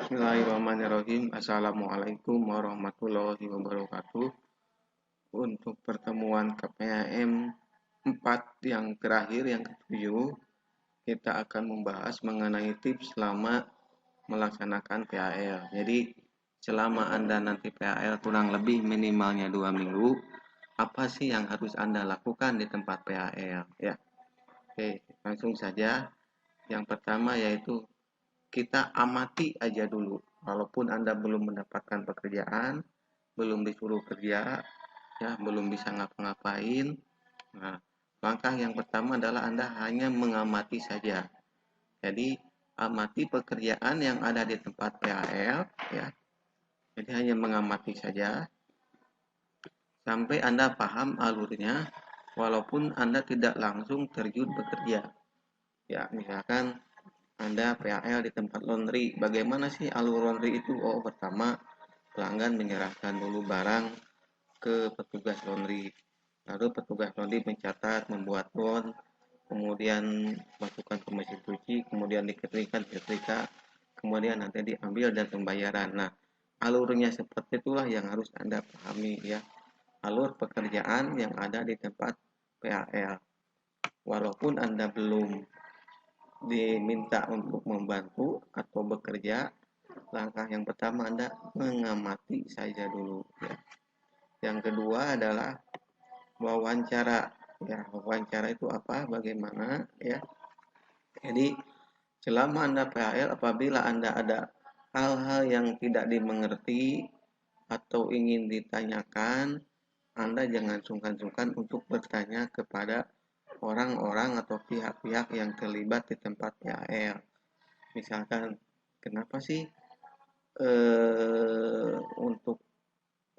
Bismillahirrahmanirrahim. Assalamualaikum warahmatullahi wabarakatuh. Untuk pertemuan KPAM 4 yang terakhir, yang ketujuh, kita akan membahas mengenai tips selama melaksanakan PAL. Jadi, selama Anda nanti PAL kurang lebih minimalnya 2 minggu, apa sih yang harus Anda lakukan di tempat PAL? Ya, oke, langsung saja. Yang pertama yaitu kita amati aja dulu. Walaupun Anda belum mendapatkan pekerjaan, belum disuruh kerja, ya, belum bisa ngapa-ngapain. Nah, langkah yang pertama adalah Anda hanya mengamati saja. Jadi, amati pekerjaan yang ada di tempat PAL, ya. Jadi hanya mengamati saja sampai Anda paham alurnya, walaupun Anda tidak langsung terjun bekerja. Ya, misalkan Anda PAL di tempat laundry. Bagaimana sih alur laundry itu? Oh, pertama pelanggan menyerahkan dulu barang ke petugas laundry. Lalu petugas laundry mencatat, membuat bond, kemudian masukkan ke mesin cuci, kemudian dikeringkan setrika, kemudian nanti diambil dan pembayaran. Nah, alurnya seperti itulah yang harus Anda pahami, ya. Alur pekerjaan yang ada di tempat PAL. Walaupun Anda belum diminta untuk membantu atau bekerja, langkah yang pertama Anda mengamati saja dulu, ya. Yang kedua adalah wawancara. Ya, wawancara itu apa? Bagaimana, ya? Jadi, selama Anda PAL, apabila Anda ada hal-hal yang tidak dimengerti atau ingin ditanyakan, Anda jangan sungkan-sungkan untuk bertanya kepada orang-orang atau pihak-pihak yang terlibat di tempat PAL. Misalkan, kenapa sih untuk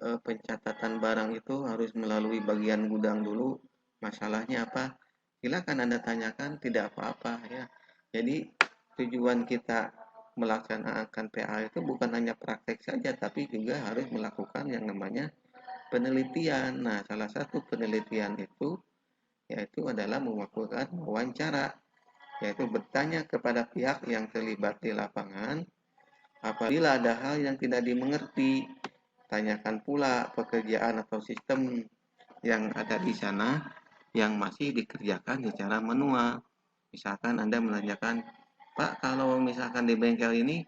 pencatatan barang itu harus melalui bagian gudang dulu? Masalahnya apa? Silakan Anda tanyakan, tidak apa-apa, ya. Jadi tujuan kita melaksanakan PA itu bukan hanya praktek saja, tapi juga harus melakukan yang namanya penelitian. Nah, salah satu penelitian itu yaitu adalah melakukan wawancara, yaitu bertanya kepada pihak yang terlibat di lapangan. Apabila ada hal yang tidak dimengerti, tanyakan pula pekerjaan atau sistem yang ada di sana yang masih dikerjakan secara manual. Misalkan Anda menanyakan, Pak, kalau misalkan di bengkel ini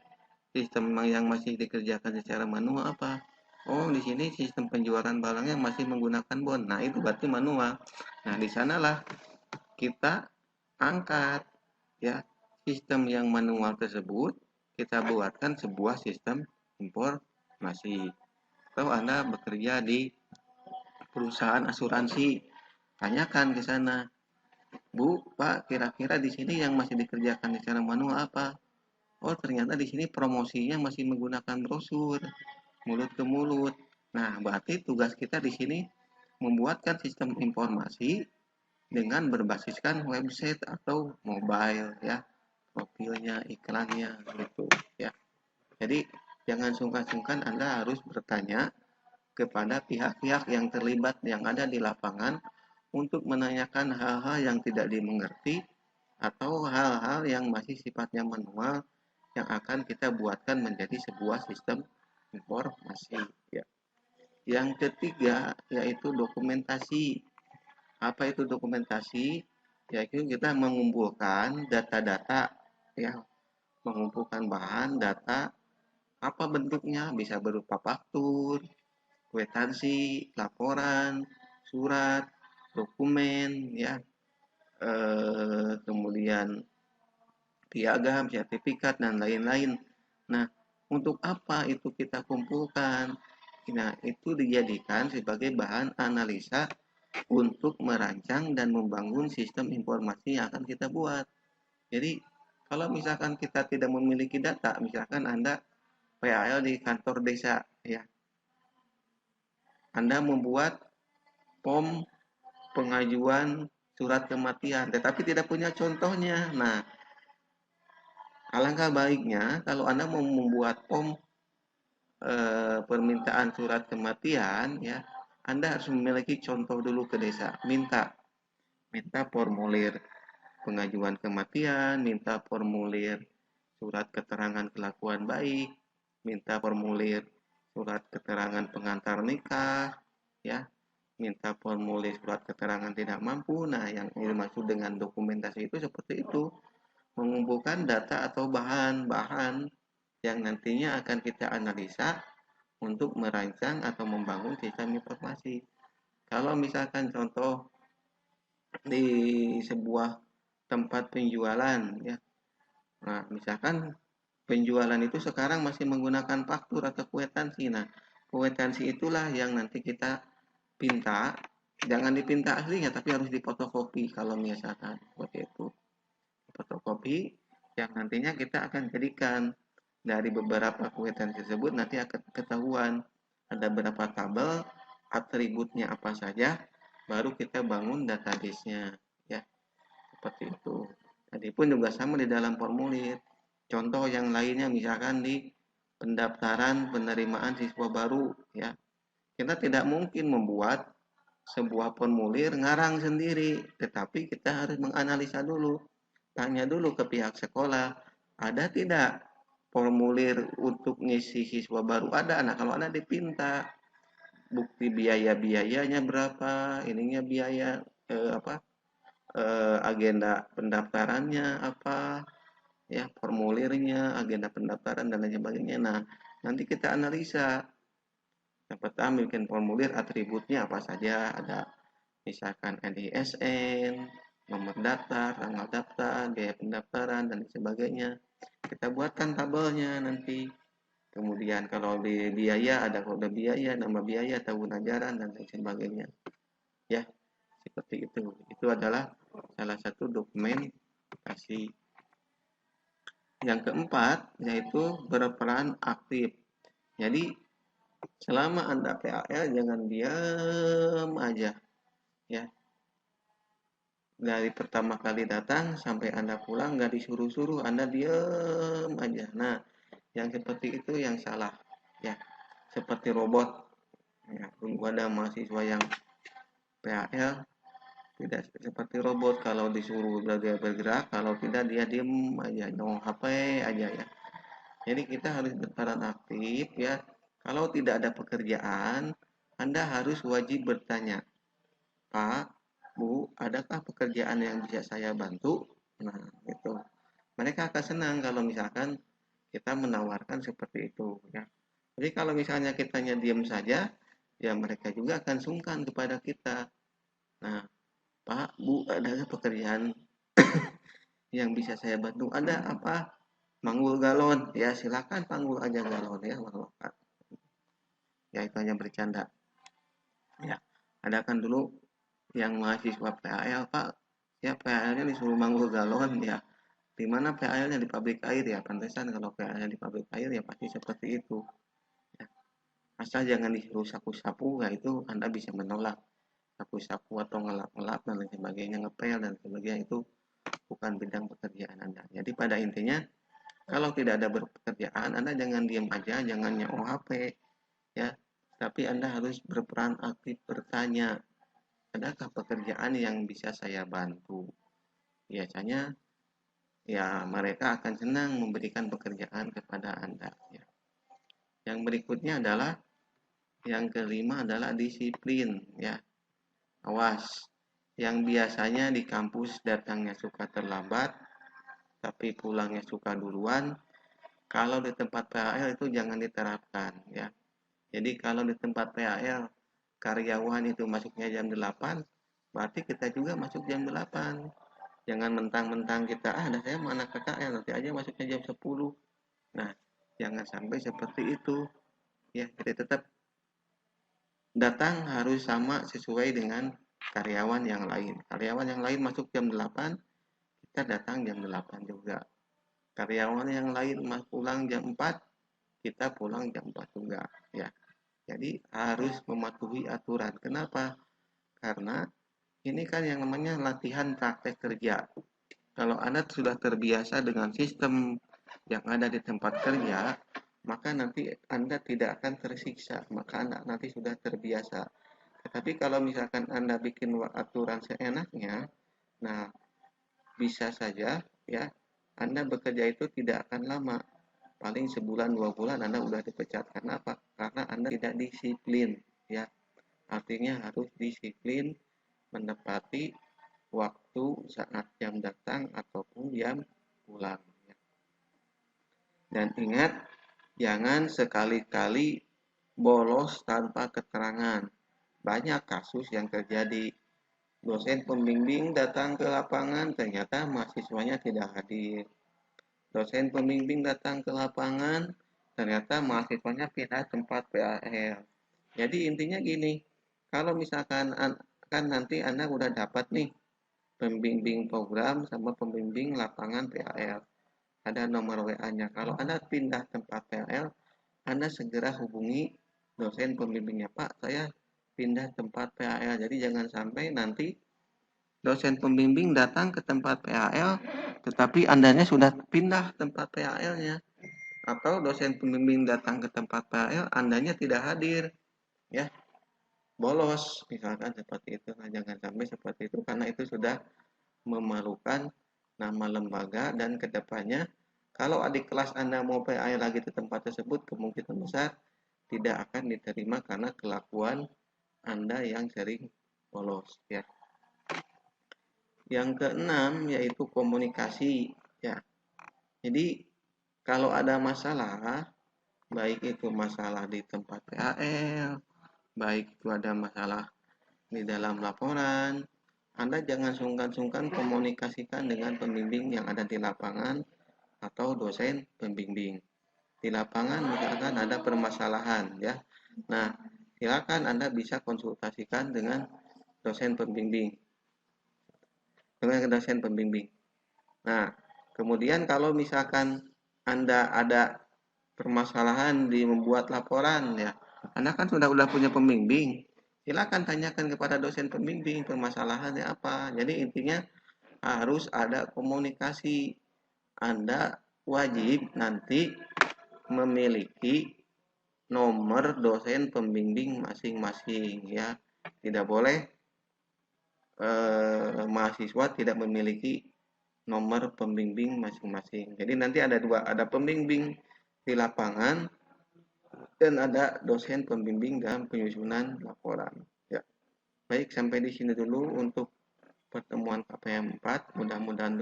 sistem yang masih dikerjakan secara manual apa? Oh, di sini sistem penjualan barangnya masih menggunakan bon. Nah, itu berarti manual. Nah, di sanalah kita angkat, ya, sistem yang manual tersebut, kita buatkan sebuah sistem informasi. Atau Anda bekerja di perusahaan asuransi, tanyakan ke sana, Bu, Pak, kira-kira di sini yang masih dikerjakan secara manual apa? Oh, ternyata di sini promosinya masih menggunakan brosur, mulut ke mulut. Nah, berarti tugas kita di sini membuatkan sistem informasi dengan berbasiskan website atau mobile, ya, profilnya, iklannya, gitu, ya. Jadi jangan sungkan-sungkan Anda harus bertanya kepada pihak-pihak yang terlibat yang ada di lapangan untuk menanyakan hal-hal yang tidak dimengerti atau hal-hal yang masih sifatnya manual yang akan kita buatkan menjadi sebuah sistem informasi, ya. Yang ketiga yaitu dokumentasi. Apa itu dokumentasi? Yaitu kita mengumpulkan data-data, ya, mengumpulkan bahan data, apa bentuknya, bisa berupa faktur, kwitansi, laporan, surat, dokumen, ya, kemudian piagam, sertifikat, dan lain-lain. Nah, untuk apa itu kita kumpulkan? Nah, itu dijadikan sebagai bahan analisa untuk merancang dan membangun sistem informasi yang akan kita buat. Jadi, kalau misalkan kita tidak memiliki data, misalkan Anda PAL di kantor desa, ya, Anda membuat form pengajuan surat kematian, tetapi tidak punya contohnya. Nah, alangkah baiknya kalau Anda mau membuat form permintaan surat kematian, ya, Anda harus memiliki contoh dulu ke desa. Minta formulir pengajuan kematian, minta formulir surat keterangan kelakuan baik, minta formulir surat keterangan pengantar nikah, ya, minta formulir surat keterangan tidak mampu. Nah, yang dimaksud dengan dokumentasi itu seperti itu, mengumpulkan data atau bahan-bahan yang nantinya akan kita analisa untuk merancang atau membangun sistem informasi. Kalau misalkan contoh di sebuah tempat penjualan, ya, nah misalkan penjualan itu sekarang masih menggunakan faktur atau kwitansi. Nah, kwitansi itulah yang nanti kita pinta, jangan dipinta aslinya tapi harus difotokopi kalau misalkan seperti itu. Fotokopi yang nantinya kita akan jadikan dari beberapa kwitansi tersebut nanti akan ketahuan ada berapa tabel, atributnya apa saja, baru kita bangun database-nya, ya, seperti itu. Tadi pun juga sama di dalam formulir. Contoh yang lainnya misalkan di pendaftaran penerimaan siswa baru, ya. Kita tidak mungkin membuat sebuah formulir ngarang sendiri, tetapi kita harus menganalisa dulu. Tanya dulu ke pihak sekolah, ada tidak formulir untuk ngisi siswa baru? Ada. Nah, kalau ada dipinta bukti biaya-biayanya berapa, ininya biaya apa? Agenda pendaftarannya apa, ya, formulirnya, agenda pendaftaran dan lain sebagainya. Nah, nanti kita analisa. Yang pertama bikin formulir atributnya apa saja, ada misalkan NISN, nomor daftar, tanggal daftar, biaya pendaftaran dan sebagainya. Kita buatkan tabelnya nanti. Kemudian kalau di biaya ada kode biaya, nama biaya, tahun ajaran dan lain sebagainya. Ya, seperti itu. Itu adalah salah satu dokumentasi. Yang keempat yaitu berperan aktif. Jadi selama Anda PAL jangan diam aja, ya. Dari pertama kali datang sampai Anda pulang nggak disuruh-suruh, Anda diam aja. Nah, yang seperti itu yang salah, ya. Seperti robot. Ya, dulu ada mahasiswa yang PAL tidak seperti robot, kalau disuruh dia bergerak, kalau tidak dia diem aja, no HP aja, ya. Jadi kita harus berperan aktif, ya. Kalau tidak ada pekerjaan, Anda harus wajib bertanya, Pak, Bu, adakah pekerjaan yang bisa saya bantu? Nah, itu. Mereka akan senang kalau misalkan kita menawarkan seperti itu, ya. Jadi kalau misalnya kitanya diam saja, ya mereka juga akan sungkan kepada kita. Nah, Pak, Bu, adakah pekerjaan yang bisa saya bantu? Ada apa? Manggul galon. Ya, silakan panggul aja galon, ya, Pak. Ya, itu hanya bercanda. Ya, ada kan dulu yang mahasiswa PAL, Pak, ya PAL-nya disuruh manggul galon, ya. Di mana PAL-nya di pabrik air, ya. Pantesan kalau PAL-nya di pabrik air ya pasti seperti itu. Ya. Asal jangan disuruh sapu-sapu, ya itu Anda bisa menolak. Sapu-sapu atau ngelap-ngelap dan lain sebagainya, ngepel dan sebagainya itu bukan bidang pekerjaan Anda. Jadi pada intinya kalau tidak ada pekerjaan, Anda jangan diam aja, jangan nyawa HP, ya. Tapi Anda harus berperan aktif bertanya, adakah pekerjaan yang bisa saya bantu? Biasanya ya mereka akan senang memberikan pekerjaan kepada Anda, ya. Yang berikutnya adalah yang kelima adalah disiplin, ya. Awas, yang biasanya di kampus datangnya suka terlambat tapi pulangnya suka duluan, kalau di tempat PAL itu jangan diterapkan, ya. Jadi kalau di tempat PAL karyawan itu masuknya jam 8, berarti kita juga masuk jam 8. Jangan mentang-mentang kita, ada saya mau anak KKL, nanti aja masuknya jam 10. Nah, jangan sampai seperti itu. Ya, kita tetap datang harus sama sesuai dengan karyawan yang lain. Karyawan yang lain masuk jam 8, kita datang jam 8 juga. Karyawan yang lain pulang jam 4, kita pulang jam 4 juga, ya. Jadi harus mematuhi aturan. Kenapa? Karena ini kan yang namanya latihan praktek kerja. Kalau Anda sudah terbiasa dengan sistem yang ada di tempat kerja, maka nanti Anda tidak akan tersiksa, maka Anda nanti sudah terbiasa. Tetapi kalau misalkan Anda bikin aturan seenaknya, nah bisa saja, ya, Anda bekerja itu tidak akan lama. paling sebulan 2 bulan Anda udah dipecat. Karena apa? Karena Anda tidak disiplin, ya. Artinya harus disiplin menepati waktu saat jam datang ataupun jam pulang, ya. Dan ingat, jangan sekali-kali bolos tanpa keterangan. Banyak kasus yang terjadi. Dosen pembimbing datang ke lapangan, ternyata mahasiswanya tidak hadir. Dosen pembimbing datang ke lapangan, ternyata mahasiswanya pindah tempat PAL. Jadi intinya gini, kalau misalkan kan nanti Anda udah dapat nih pembimbing program sama pembimbing lapangan PAL. Ada nomor WA-nya. Kalau Anda pindah tempat PAL, Anda segera hubungi dosen pembimbingnya. Pak, saya pindah tempat PAL. Jadi jangan sampai nanti dosen pembimbing datang ke tempat PAL, tetapi Andanya sudah pindah tempat PAL-nya. Atau dosen pembimbing datang ke tempat PAL, Andanya tidak hadir. Ya, bolos. Misalkan seperti itu. Nah, jangan sampai seperti itu, karena itu sudah memalukan nama lembaga, dan kedepannya kalau adik kelas Anda mau PAL lagi di tempat tersebut, kemungkinan besar tidak akan diterima karena kelakuan Anda yang sering bolos, ya. Yang keenam yaitu komunikasi, ya. Jadi kalau ada masalah, baik itu masalah di tempat PAL, baik itu ada masalah di dalam laporan, Anda jangan sungkan-sungkan komunikasikan dengan pembimbing yang ada di lapangan atau dosen pembimbing. Di lapangan misalkan ada permasalahan, ya. Nah, silakan Anda bisa konsultasikan dengan dosen pembimbing. Dengan dosen pembimbing. Nah, kemudian kalau misalkan Anda ada permasalahan di membuat laporan, ya, Anda kan sudah punya pembimbing. Silakan tanyakan kepada dosen pembimbing permasalahannya apa. Jadi intinya harus ada komunikasi. Anda wajib nanti memiliki nomor dosen pembimbing masing-masing, ya. Tidak boleh mahasiswa tidak memiliki nomor pembimbing masing-masing. Jadi nanti ada dua, ada pembimbing di lapangan dan ada dosen pembimbing dalam penyusunan laporan. Ya, baik, sampai di sini dulu untuk pertemuan KPM 4. Mudah-mudahan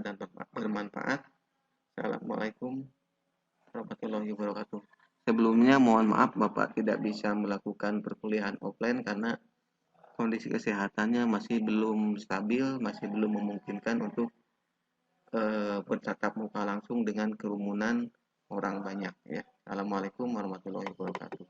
bermanfaat. Assalamualaikum warahmatullahi wabarakatuh. Sebelumnya mohon maaf Bapak tidak bisa melakukan perkuliahan offline karena kondisi kesehatannya masih belum stabil, masih belum memungkinkan untuk bertatap muka langsung dengan kerumunan orang banyak, ya. Assalamualaikum warahmatullahi wabarakatuh.